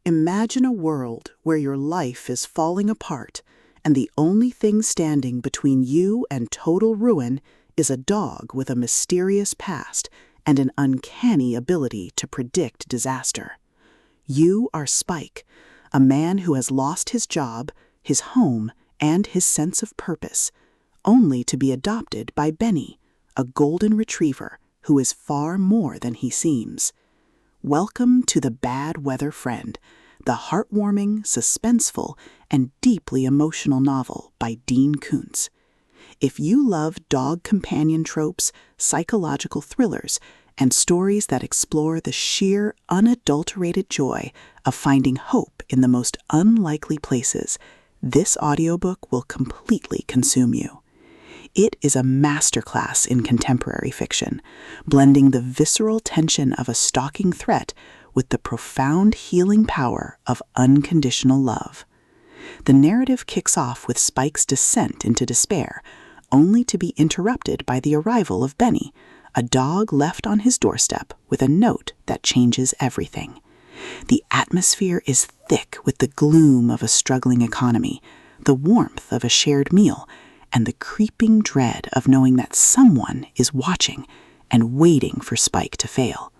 Imagine a world where your life is falling apart and the only thing standing between you and total ruin is a dog with a mysterious past and an uncanny ability to predict disaster. You are Spike, a man who has lost his job, his home, and his sense of purpose, only to be adopted by Benny, a golden retriever who is far more than he seems. Welcome to The Bad Weather Friend, the heartwarming, suspenseful, and deeply emotional novel by Dean Koontz. If you love dog companion tropes, psychological thrillers, and stories that explore the sheer, unadulterated joy of finding hope in the most unlikely places, this audiobook will completely consume you. It is a masterclass in contemporary fiction, blending the visceral tension of a stalking threat with the profound healing power of unconditional love. The narrative kicks off with Spike's descent into despair, only to be interrupted by the arrival of Benny, a dog left on his doorstep with a note that changes everything. The atmosphere is thick with the gloom of a struggling economy, the warmth of a shared meal, and the creeping dread of knowing that someone is watching and waiting for Spike to fail.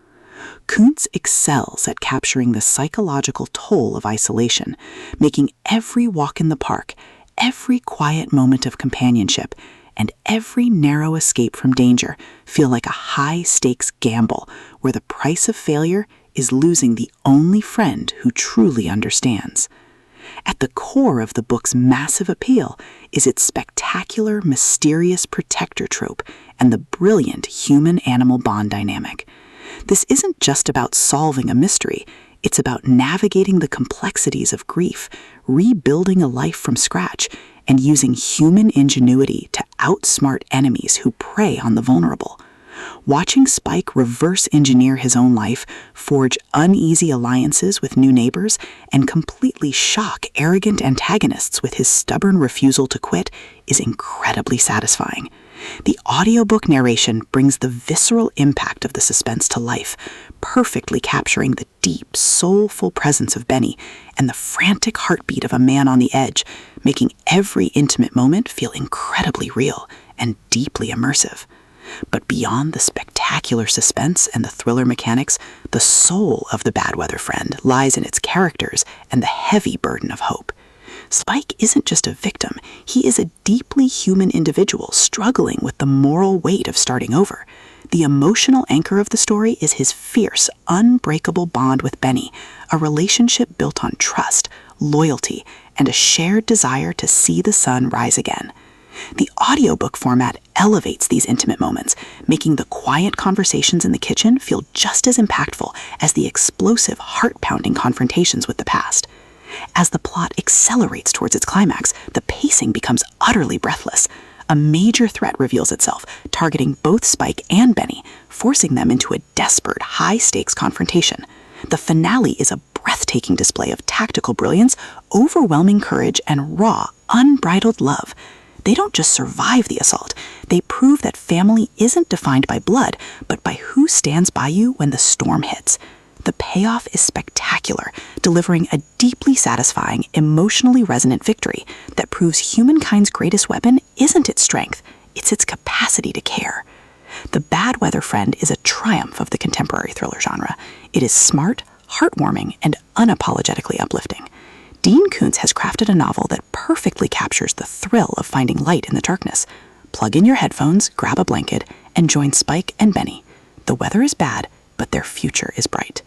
Koontz excels at capturing the psychological toll of isolation, making every walk in the park, every quiet moment of companionship, and every narrow escape from danger feel like a high-stakes gamble where the price of failure is losing the only friend who truly understands. At the core of the book's massive appeal is its spectacular, mysterious protector trope and the brilliant human-animal bond dynamic. This isn't just about solving a mystery, it's about navigating the complexities of grief, rebuilding a life from scratch, and using human ingenuity to outsmart enemies who prey on the vulnerable. Watching Spike reverse engineer his own life, forge uneasy alliances with new neighbors, and completely shock arrogant antagonists with his stubborn refusal to quit is incredibly satisfying. The audiobook narration brings the visceral impact of the suspense to life, perfectly capturing the deep, soulful presence of Benny and the frantic heartbeat of a man on the edge, making every intimate moment feel incredibly real and deeply immersive. But beyond the spectacular suspense and the thriller mechanics, the soul of The Bad Weather Friend lies in its characters and the heavy burden of hope. Spike isn't just a victim, he is a deeply human individual struggling with the moral weight of starting over. The emotional anchor of the story is his fierce, unbreakable bond with Benny, a relationship built on trust, loyalty, and a shared desire to see the sun rise again. The audiobook format elevates these intimate moments, making the quiet conversations in the kitchen feel just as impactful as the explosive, heart-pounding confrontations with the past. As the plot accelerates towards its climax, the pacing becomes utterly breathless. A major threat reveals itself, targeting both Spike and Benny, forcing them into a desperate, high-stakes confrontation. The finale is a breathtaking display of tactical brilliance, overwhelming courage, and raw, unbridled love. They don't just survive the assault, they prove that family isn't defined by blood, but by who stands by you when the storm hits. The payoff is spectacular, delivering a deeply satisfying, emotionally resonant victory that proves humankind's greatest weapon isn't its strength, it's its capacity to care. The Bad Weather Friend is a triumph of the contemporary thriller genre. It is smart, heartwarming, and unapologetically uplifting. Dean Koontz has crafted a novel that perfectly captures the thrill of finding light in the darkness. Plug in your headphones, grab a blanket, and join Spike and Benny. The weather is bad, but their future is bright.